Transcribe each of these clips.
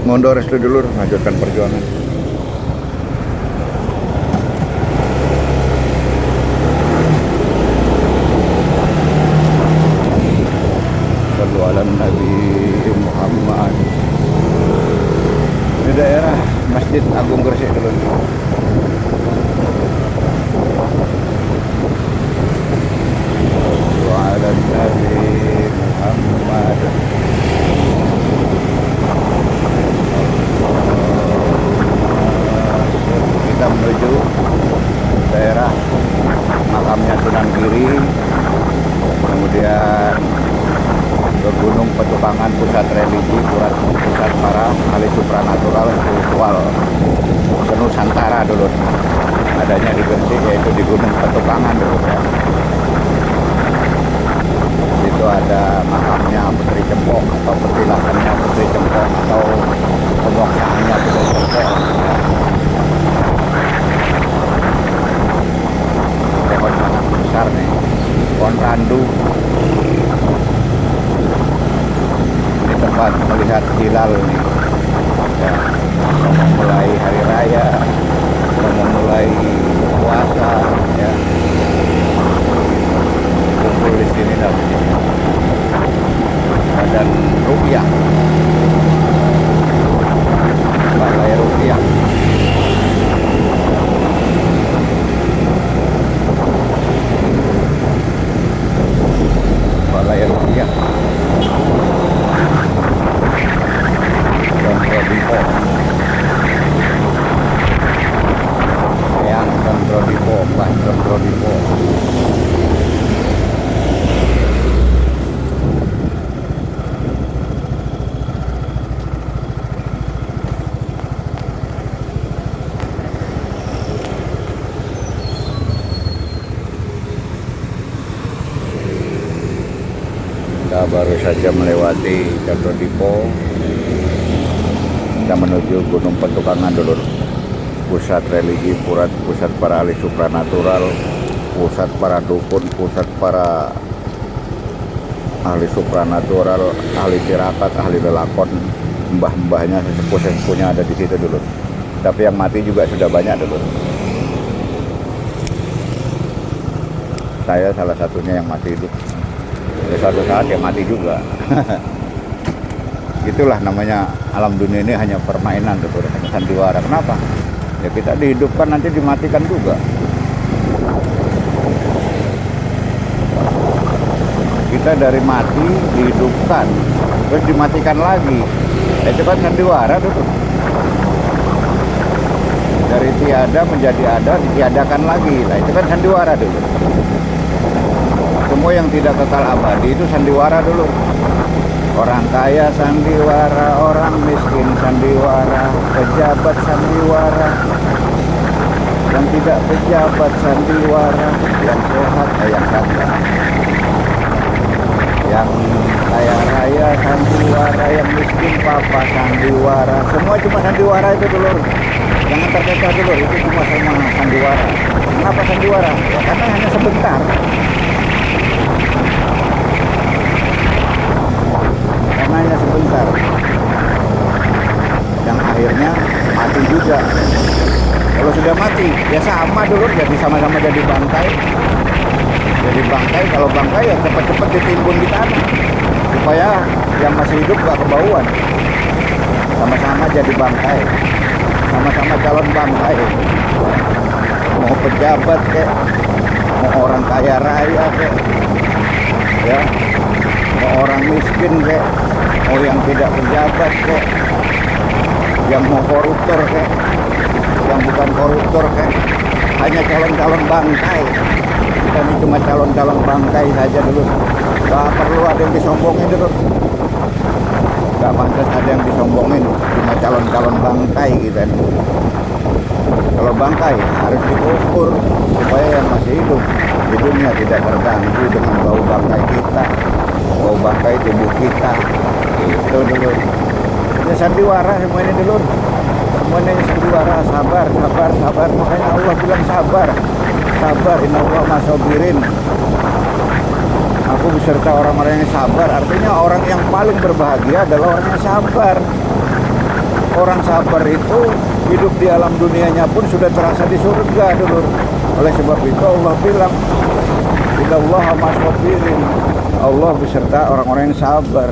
Mundur restu dulu, lanjutkan perjuangan. Sallu ala Nabi Muhammad. Di daerah Masjid Agung Gresik dulu. Sallu ala Nabi Muhammad. Kita menuju daerah makamnya Sunan Giri, kemudian ke Gunung Petukangan, pusat religi, pusat para ahli supranatural spiritual Nusantara dulu. Adanya di Gresik, yaitu di Gunung Petukangan dulu ya. Itu ada makamnya Putri Cempok atau petilasannya Putri Cempok atau pemoksaannya Putri Cempok ya. Pohon sangat besar nih, pohon randu. Ini tempat melihat hilal nih ya. Mau memulai hari raya, mau memulai puasa ya, kumpul di sini dan rupiah, balai rupiah. Balai rupiah Kontrodipo yang Kontrodipo, Mbah Kontrodipo. Kita baru saja melewati Kontrodipo. Kita menuju Gunung Petukangan dulu, pusat religi, pusat para ahli supranatural, pusat para dukun, pusat para ahli supranatural, ahli tirakat, ahli lelakon, mbah-mbahnya, sesepuh-sesepuhnya ada di situ dulu. Tapi yang mati juga sudah banyak dulu. Saya salah satunya yang masih hidup. Ya, suatu saat ya mati juga. Itulah namanya alam dunia ini, hanya permainan tuh, hanya sandiwara. Kenapa? Ya kita dihidupkan, nanti dimatikan juga. Kita dari mati dihidupkan, terus dimatikan lagi. Itu kan sandiwara tuh. Dari tiada menjadi ada, ditiadakan lagi. Nah itu kan sandiwara dulu. Semua yang tidak kekal abadi itu sandiwara dulu. Orang kaya sandiwara, orang miskin sandiwara, pejabat sandiwara, yang tidak pejabat sandiwara, yang sehat yang kaya, yang kaya raya sandiwara, yang miskin papa sandiwara. Semua cuma sandiwara itu dulu. Jangan terkecoh dulu, itu cuma sandiwara. Kenapa sandiwara? Ya, karena hanya sebentar. Hanya sebentar, yang akhirnya mati juga. Kalau sudah mati ya sama dulu, jadi sama-sama jadi bangkai. Kalau bangkai ya cepat-cepat ditimbun di tanah supaya yang masih hidup gak kebauan. Sama-sama jadi bangkai, sama-sama calon bangkai. Mau pejabat kek, mau orang kaya raya kek ya, mau orang miskin kek, mau yang tidak pejabat kek, yang mau koruptor kek, yang bukan koruptor kek, hanya calon-calon bangkai. Kita ini cuma calon-calon bangkai saja dulu. Gak perlu ada yang disombongin dulu. Gak pantas ada yang disombongin, cuma calon-calon bangkai kita. Kalau bangkai harus diukur supaya yang masih hidup hidupnya tidak terganggu dengan bau bangkai kita, bau bangkai tubuh kita. Itu dulu. Ini sandiwara semua ini dulu. Semuanya sandiwara, sabar. Makanya Allah bilang sabar. Inna Allah masobirin. Aku beserta orang-orang yang sabar. Artinya orang yang paling berbahagia adalah orang yang sabar. orang sabar itu hidup di alam dunianya pun sudah terasa di surga dulu. Oleh sebab itu Allah bilang, innallaha ma'as-sabirin. Allah beserta orang-orang yang sabar.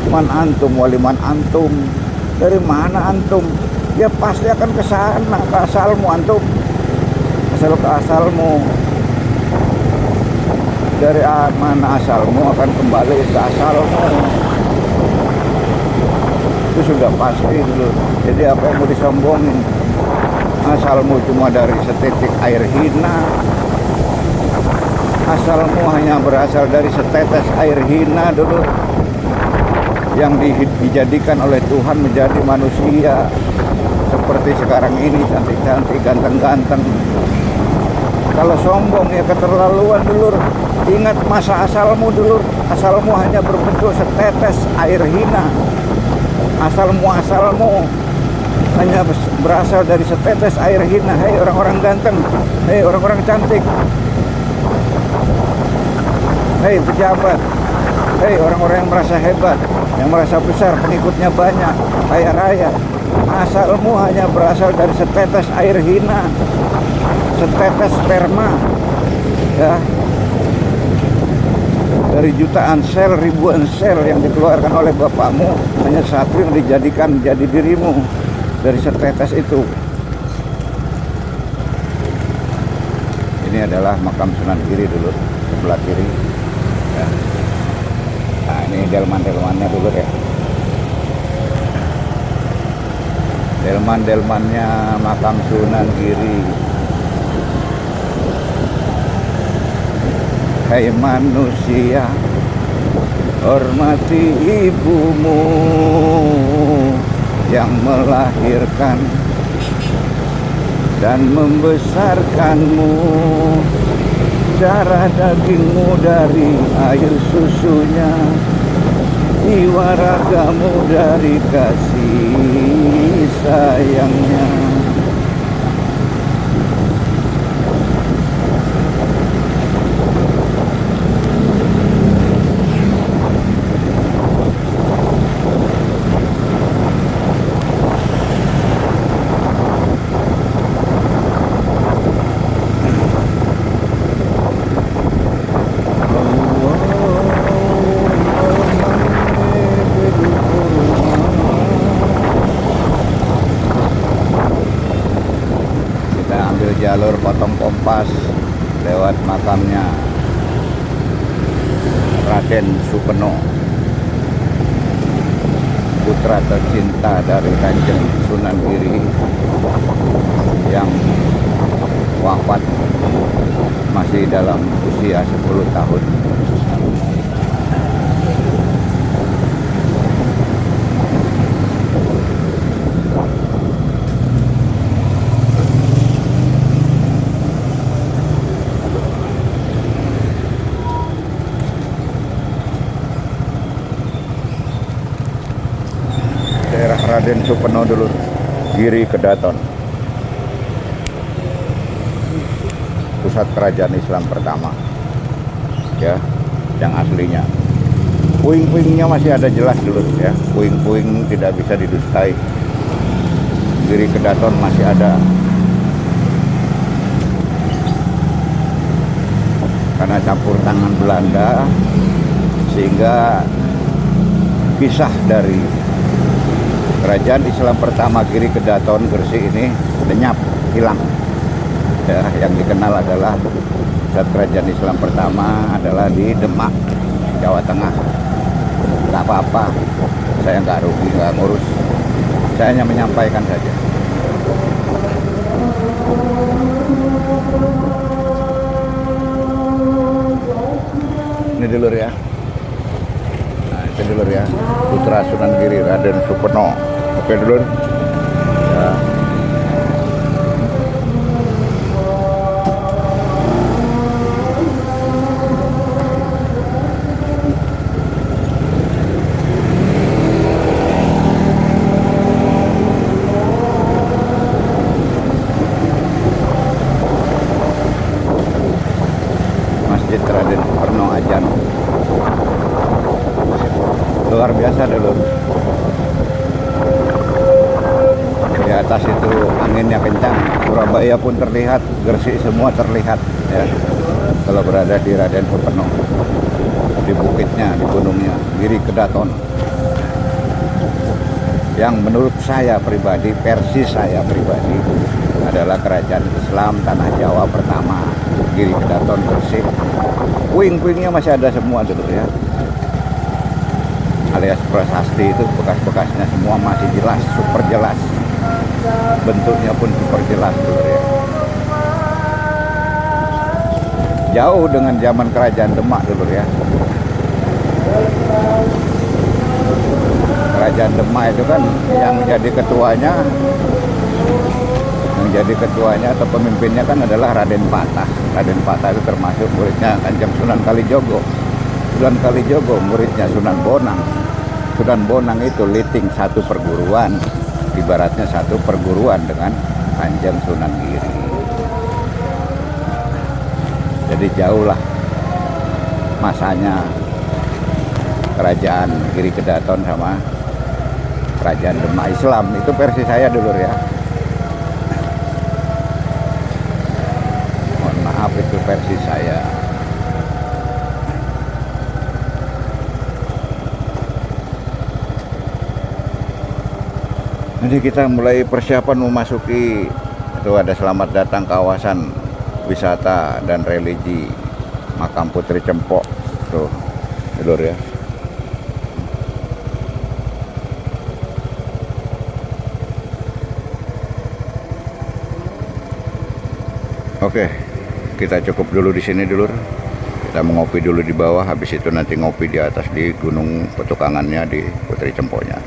Man antum waliman antum. Dari mana antum? Ya pasti akan ke sana, ke asalmu antum. Asal ke asalmu. Dari mana asalmu akan kembali ke asalmu. Itu sudah pasti dulu. Jadi apa yang mau disombongin? Asalmu cuma dari setitik air hina. Asalmu hanya berasal dari setetes air hina dulu, yang dijadikan oleh Tuhan menjadi manusia seperti sekarang ini, cantik-cantik, ganteng-ganteng. Kalau sombong ya keterlaluan dulur. Ingat masa asalmu dulur. Asalmu hanya berbentuk setetes air hina. Asalmu hanya berasal dari setetes air hina. Hei orang-orang ganteng, hei orang-orang cantik, hei pejabat, hei orang-orang yang merasa hebat, yang merasa besar, pengikutnya banyak, kaya raya. Asalmu hanya berasal dari setetes air hina, setetes sperma, ya, dari jutaan sel, ribuan sel yang dikeluarkan oleh bapakmu, hanya satu yang dijadikan jadi dirimu dari setetes itu. Ini adalah makam Sunan Giri dulu, sebelah kiri, ya. Nah ini delman-delmannya dulu ya. Delman-delmannya makam Sunan Giri. Hai manusia, hormati ibumu yang melahirkan dan membesarkanmu. Darah dagingmu dari air susunya, jiwa ragamu dari kasih sayangnya. Jalur potong kompas lewat makamnya Raden Supeno, putra tercinta dari Kanjeng Sunan Giri, yang wafat masih dalam usia 10 tahun. Daerah Raden Supeno dulu, Giri Kedaton, pusat kerajaan Islam pertama, ya, yang aslinya. Puing-puingnya masih ada jelas dulu, ya, puing-puing tidak bisa didustai. Giri Kedaton masih ada, karena campur tangan Belanda, sehingga kisah dari kerajaan Islam pertama Giri Kedaton Gresik ini lenyap, hilang. Ya, yang dikenal adalah pusat kerajaan Islam pertama adalah di Demak, Jawa Tengah. Nggak apa-apa, saya nggak rugi, nggak ngurus. Saya hanya menyampaikan saja. Ini dulur ya. Nah, itu dulur ya, putra Sunan Giri Raden Supeno. Oke dulur. Ya. Masjid Raden Supeno Ajan. Luar biasa dulur. atas itu anginnya kencang, Surabaya pun terlihat, Gresik semua terlihat ya. Kalau berada di Raden Supeno, di bukitnya, di gunungnya, Giri Kedaton. Yang menurut saya pribadi, versi saya pribadi, adalah kerajaan Islam tanah Jawa pertama, Giri Kedaton Gresik. Puing-puingnya masih ada semua dulu ya. Alias prasasti itu bekas-bekasnya semua masih jelas, super jelas. Bentuknya pun super jelas dulu ya. Jauh dengan zaman kerajaan Demak dulu ya. Kerajaan Demak itu kan yang jadi ketuanya atau pemimpinnya kan adalah Raden Patah. Raden Patah itu termasuk muridnya Kanjeng Sunan Kalijogo. Sunan Kalijogo muridnya Sunan Bonang. Sunan Bonang itu liting satu perguruan, ibaratnya satu perguruan dengan Kanjeng Sunan Giri. Jadi jauh lah masanya kerajaan Giri Kedaton sama kerajaan Demak Islam. Itu versi saya dulu ya. Mohon maaf, itu versi saya. Jadi kita mulai persiapan memasuki, itu ada selamat datang kawasan wisata dan religi Makam Putri Cempok tuh dulur ya. Oke, kita cukup dulu di sini dulur. Kita mengopi dulu di bawah, habis itu nanti ngopi di atas di gunung petukangannya di Putri Cempoknya.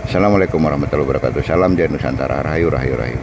Assalamualaikum warahmatullahi wabarakatuh. Salam Jaya Nusantara. Rahayu, rahayu, rahayu.